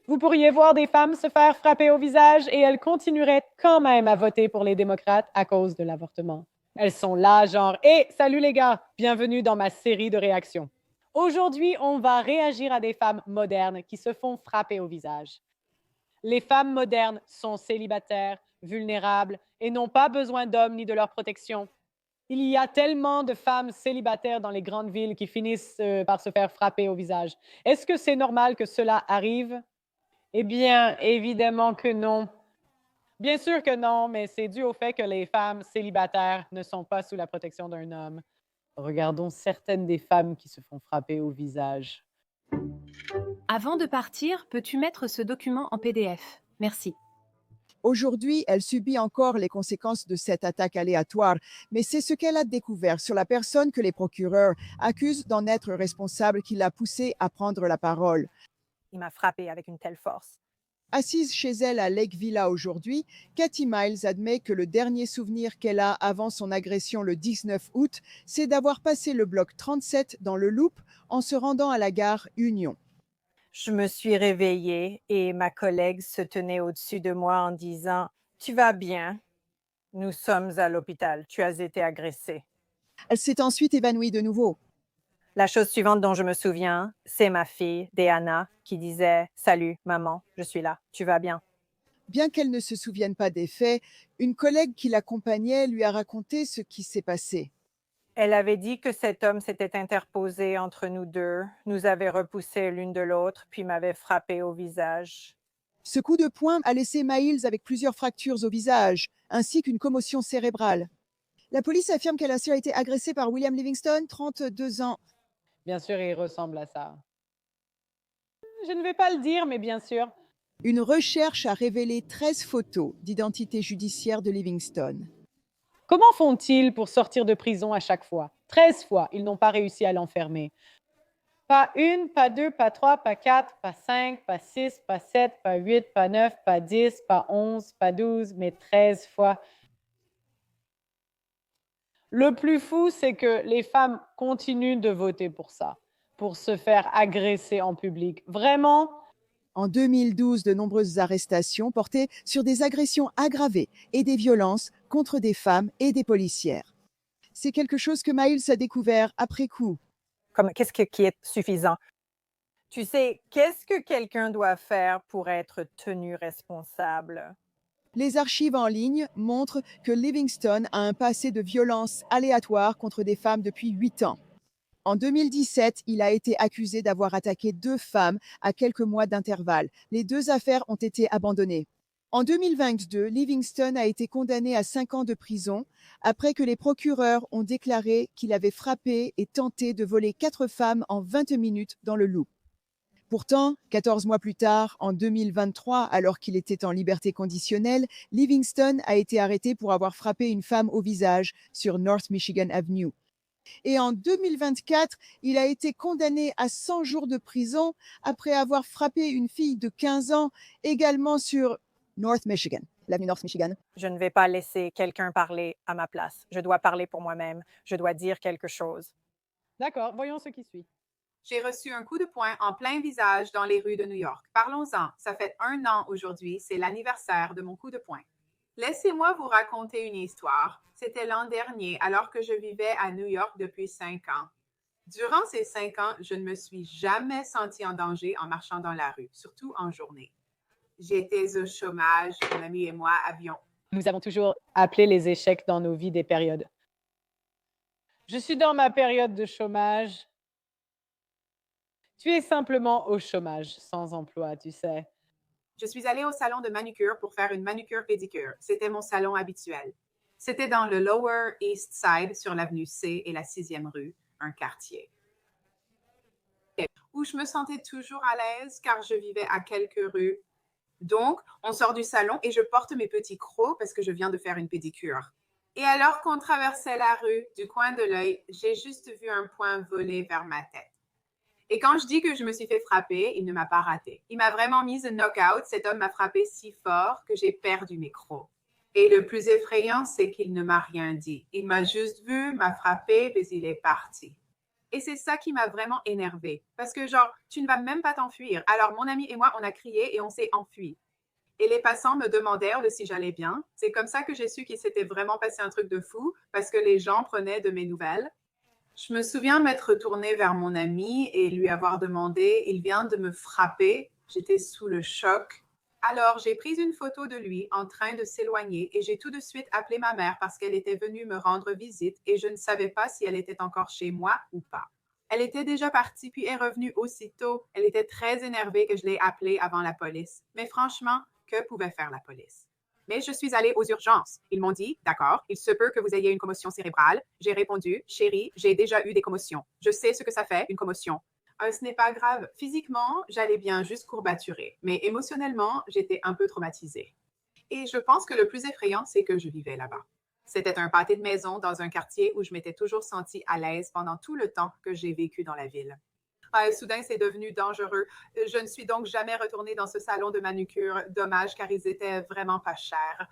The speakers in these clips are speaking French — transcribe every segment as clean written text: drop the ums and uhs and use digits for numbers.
Vous pourriez voir des femmes se faire frapper au visage et elles continueraient quand même à voter pour les démocrates à cause de l'avortement. Elles sont là, genre, hé, salut les gars, bienvenue dans ma série de réactions. Aujourd'hui, on va réagir à des femmes modernes qui se font frapper au visage. Les femmes modernes sont célibataires, vulnérables et n'ont pas besoin d'hommes ni de leur protection. Il y a tellement de femmes célibataires dans les grandes villes qui finissent par se faire frapper au visage. Est-ce que c'est normal que cela arrive? Eh bien, évidemment que non. Bien sûr que non, mais c'est dû au fait que les femmes célibataires ne sont pas sous la protection d'un homme. Regardons certaines des femmes qui se font frapper au visage. Avant de partir, peux-tu mettre ce document en PDF? Merci. Aujourd'hui, elle subit encore les conséquences de cette attaque aléatoire, mais c'est ce qu'elle a découvert sur la personne que les procureurs accusent d'en être responsable qui l'a poussée à prendre la parole. Il m'a frappé avec une telle force. Assise chez elle à Lake Villa aujourd'hui, Cathy Miles admet que le dernier souvenir qu'elle a avant son agression le 19 août, c'est d'avoir passé le bloc 37 dans le Loop en se rendant à la gare Union. Je me suis réveillée et ma collègue se tenait au-dessus de moi en disant « Tu vas bien? Nous sommes à l'hôpital. Tu as été agressée. » Elle s'est ensuite évanouie de nouveau. La chose suivante dont je me souviens, c'est ma fille, Deanna, qui disait « Salut, maman, je suis là. Tu vas bien? » Bien qu'elle ne se souvienne pas des faits, une collègue qui l'accompagnait lui a raconté ce qui s'est passé. Elle avait dit que cet homme s'était interposé entre nous deux, nous avait repoussés l'une de l'autre, puis m'avait frappé au visage. Ce coup de poing a laissé Miles avec plusieurs fractures au visage, ainsi qu'une commotion cérébrale. La police affirme qu'elle a été agressée par William Livingston, 32 ans. Bien sûr, il ressemble à ça. Je ne vais pas le dire, mais bien sûr. Une recherche a révélé 13 photos d'identité judiciaire de Livingston. Comment font-ils pour sortir de prison à chaque fois? 13 fois, ils n'ont pas réussi à l'enfermer. Pas une, pas deux, pas trois, pas quatre, pas cinq, pas six, pas sept, pas huit, pas neuf, pas 10, pas 11, pas 12, mais 13 fois. Le plus fou, c'est que les femmes continuent de voter pour ça, pour se faire agresser en public. Vraiment, En 2012, de nombreuses arrestations portaient sur des agressions aggravées et des violences contre des femmes et des policières. C'est quelque chose que Miles a découvert après coup. Comme qu'est-ce qui est suffisant? Tu sais, qu'est-ce que quelqu'un doit faire pour être tenu responsable? Les archives en ligne montrent que Livingston a un passé de violence aléatoire contre des femmes depuis 8 ans. En 2017, il a été accusé d'avoir attaqué 2 femmes à quelques mois d'intervalle. Les 2 affaires ont été abandonnées. En 2022, Livingston a été condamné à 5 ans de prison après que les procureurs ont déclaré qu'il avait frappé et tenté de voler 4 femmes en 20 minutes dans le Loop. Pourtant, 14 mois plus tard, en 2023, alors qu'il était en liberté conditionnelle, Livingston a été arrêté pour avoir frappé une femme au visage sur North Michigan Avenue. Et en 2024, il a été condamné à 100 jours de prison après avoir frappé une fille de 15 ans, également sur North Michigan, l'avenue North Michigan. Je ne vais pas laisser quelqu'un parler à ma place. Je dois parler pour moi-même. Je dois dire quelque chose. d'accord, voyons ce qui suit. J'ai reçu un coup de poing en plein visage dans les rues de New York. Parlons-en. Ça fait 1 an aujourd'hui. C'est l'anniversaire de mon coup de poing. Laissez-moi vous raconter une histoire. C'était l'an dernier, alors que je vivais à New York depuis 5 ans. Durant ces 5 ans, je ne me suis jamais sentie en danger en marchant dans la rue, surtout en journée. J'étais au chômage, mon ami et moi avions. Nous avons toujours appelé les échecs dans nos vies des périodes. Je suis dans ma période de chômage. Tu es simplement au chômage, sans emploi, tu sais. Je suis allée au salon de manucure pour faire une manucure-pédicure. C'était mon salon habituel. C'était dans le Lower East Side, sur l'avenue C et la 6e rue, un quartier où je me sentais toujours à l'aise car je vivais à quelques rues. Donc, on sort du salon et je porte mes petits crocs parce que je viens de faire une pédicure. Et alors qu'on traversait la rue, du coin de l'œil, j'ai juste vu un poing voler vers ma tête. Et quand je dis que je me suis fait frapper, il ne m'a pas raté. Il m'a vraiment mise un knock-out. Cet homme m'a frappé si fort que j'ai perdu mes crocs. Et le plus effrayant, c'est qu'il ne m'a rien dit. Il m'a juste vu, m'a frappé, puis il est parti. Et c'est ça qui m'a vraiment énervée. Parce que genre, tu ne vas même pas t'enfuir. Alors mon ami et moi, on a crié et on s'est enfui. Et les passants me demandèrent si j'allais bien. C'est comme ça que j'ai su qu'il s'était vraiment passé un truc de fou, parce que les gens prenaient de mes nouvelles. Je me souviens m'être retournée vers mon ami et lui avoir demandé, il vient de me frapper. J'étais sous le choc. Alors, j'ai pris une photo de lui en train de s'éloigner et j'ai tout de suite appelé ma mère parce qu'elle était venue me rendre visite et je ne savais pas si elle était encore chez moi ou pas. Elle était déjà partie puis est revenue aussitôt. Elle était très énervée que je l'ai appelée avant la police. Mais franchement, que pouvait faire la police? Mais je suis allée aux urgences. Ils m'ont dit, d'accord, il se peut que vous ayez une commotion cérébrale. J'ai répondu, chérie, j'ai déjà eu des commotions. Je sais ce que ça fait, une commotion. Ce n'est pas grave. Physiquement, j'allais bien, juste courbaturée. Mais émotionnellement, j'étais un peu traumatisée. Et je pense que le plus effrayant, c'est que je vivais là-bas. C'était un pâté de maison dans un quartier où je m'étais toujours sentie à l'aise pendant tout le temps que j'ai vécu dans la ville. Soudain, c'est devenu dangereux. Je ne suis donc jamais retournée dans ce salon de manucure. Dommage, car ils étaient vraiment pas chers.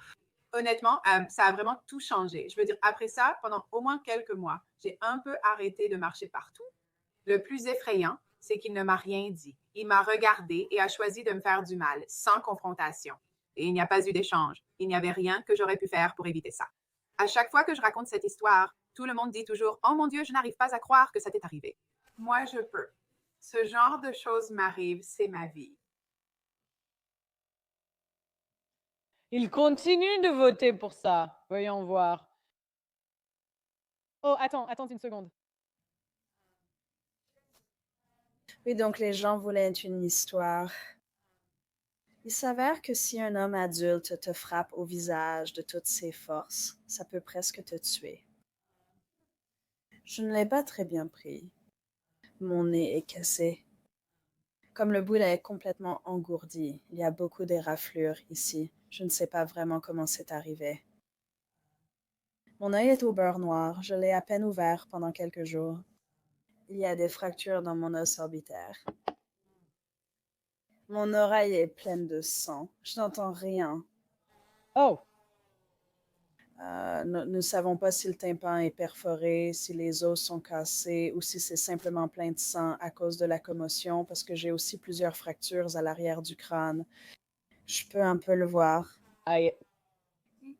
Honnêtement, ça a vraiment tout changé. Je veux dire, après ça, pendant au moins quelques mois, j'ai un peu arrêté de marcher partout. Le plus effrayant, c'est qu'il ne m'a rien dit. Il m'a regardé et a choisi de me faire du mal, sans confrontation. Et il n'y a pas eu d'échange. Il n'y avait rien que j'aurais pu faire pour éviter ça. À chaque fois que je raconte cette histoire, tout le monde dit toujours « Oh mon Dieu, je n'arrive pas à croire que ça t'est arrivé. » Moi, je peux. Ce genre de choses m'arrive, c'est ma vie. Il continue de voter pour ça. Voyons voir. Oh, attends une seconde. Oui, donc les gens voulaient une histoire. Il s'avère que si un homme adulte te frappe au visage de toutes ses forces, ça peut presque te tuer. Je ne l'ai pas très bien pris. Mon nez est cassé. Comme le bout est complètement engourdi, il y a beaucoup d'éraflures ici. Je ne sais pas vraiment comment c'est arrivé. Mon œil est au beurre noir. Je l'ai à peine ouvert pendant quelques jours. Il y a des fractures dans mon os orbitaire. Mon oreille est pleine de sang. Je n'entends rien. Oh, Nous ne savons pas si le tympan est perforé, si les os sont cassés ou si c'est simplement plein de sang à cause de la commotion, parce que j'ai aussi plusieurs fractures à l'arrière du crâne. Je peux un peu le voir. aïe.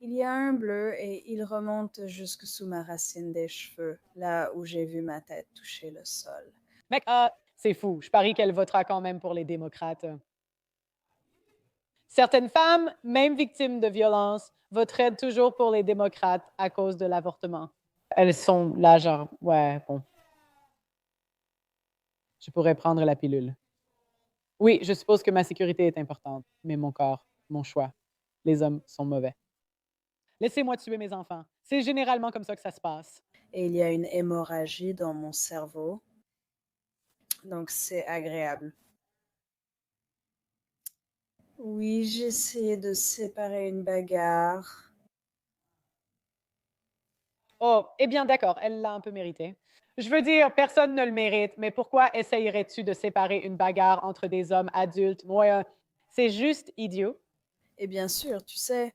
Il y a un bleu et il remonte jusque sous ma racine des cheveux, là où j'ai vu ma tête toucher le sol. Mec, c'est fou. Je parie qu'elle votera quand même pour les démocrates. Certaines femmes, même victimes de violences, voteraient toujours pour les démocrates à cause de l'avortement. Elles sont là, genre, ouais, bon. Je pourrais prendre la pilule. Oui, je suppose que ma sécurité est importante, mais mon corps, mon choix. Les hommes sont mauvais. Laissez-moi tuer mes enfants. C'est généralement comme ça que ça se passe. Et il y a une hémorragie dans mon cerveau. Donc c'est agréable. Oui, j'ai essayé de séparer une bagarre. Oh, eh bien, d'accord, elle l'a un peu mérité. Je veux dire, personne ne le mérite, mais pourquoi essayerais-tu de séparer une bagarre entre des hommes adultes? Ouais, c'est juste idiot. Et bien sûr, tu sais,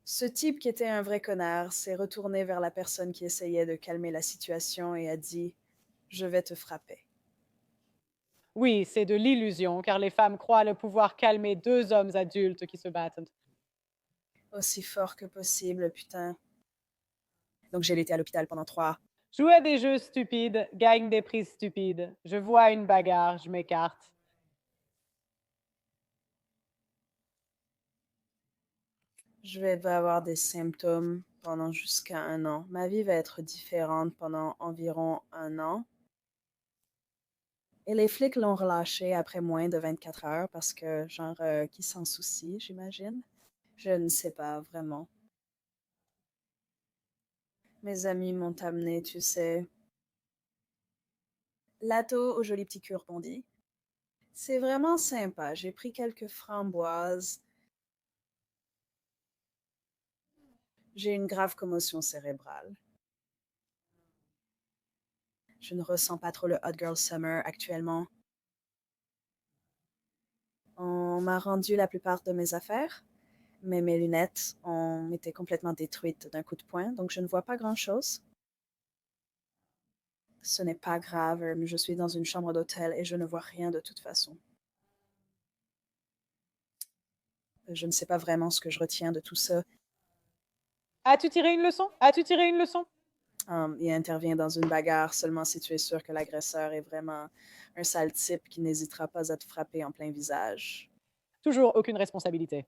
ce type qui était un vrai connard s'est retourné vers la personne qui essayait de calmer la situation et a dit « Je vais te frapper ». Oui, c'est de l'illusion, car les femmes croient le pouvoir calmer deux hommes adultes qui se battent. Aussi fort que possible, putain. Donc j'ai été à l'hôpital pendant 3. Joue à des jeux stupides, gagne des prix stupides. Je vois une bagarre, je m'écarte. Je vais avoir des symptômes pendant jusqu'à 1 an. Ma vie va être différente pendant environ 1 an. Et les flics l'ont relâché après moins de 24 heures parce que, genre, qui s'en soucie, j'imagine? Je ne sais pas vraiment. Mes amis m'ont amené, tu sais. Lato au joli petit cure bondi. C'est vraiment sympa. J'ai pris quelques framboises. J'ai une grave commotion cérébrale. Je ne ressens pas trop le Hot Girl Summer actuellement. On m'a rendu la plupart de mes affaires, mais mes lunettes ont été complètement détruites d'un coup de poing, donc je ne vois pas grand-chose. Ce n'est pas grave, je suis dans une chambre d'hôtel et je ne vois rien de toute façon. Je ne sais pas vraiment ce que je retiens de tout ça. As-tu tiré une leçon? As-tu tiré une leçon? Il intervient dans une bagarre seulement si tu es sûr que l'agresseur est vraiment un sale type qui n'hésitera pas à te frapper en plein visage. Toujours aucune responsabilité.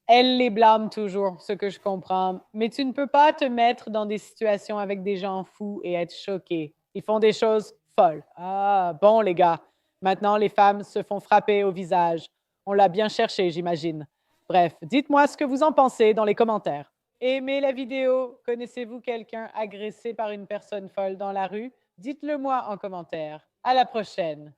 Elle les blâme toujours, ce que je comprends. Mais tu ne peux pas te mettre dans des situations avec des gens fous et être choqué. Ils font des choses folles. Ah, bon, les gars. Maintenant, les femmes se font frapper au visage. On l'a bien cherché, j'imagine. Bref, dites-moi ce que vous en pensez dans les commentaires. Aimez la vidéo. Connaissez-vous quelqu'un agressé par une personne folle dans la rue? Dites-le moi en commentaire. À la prochaine.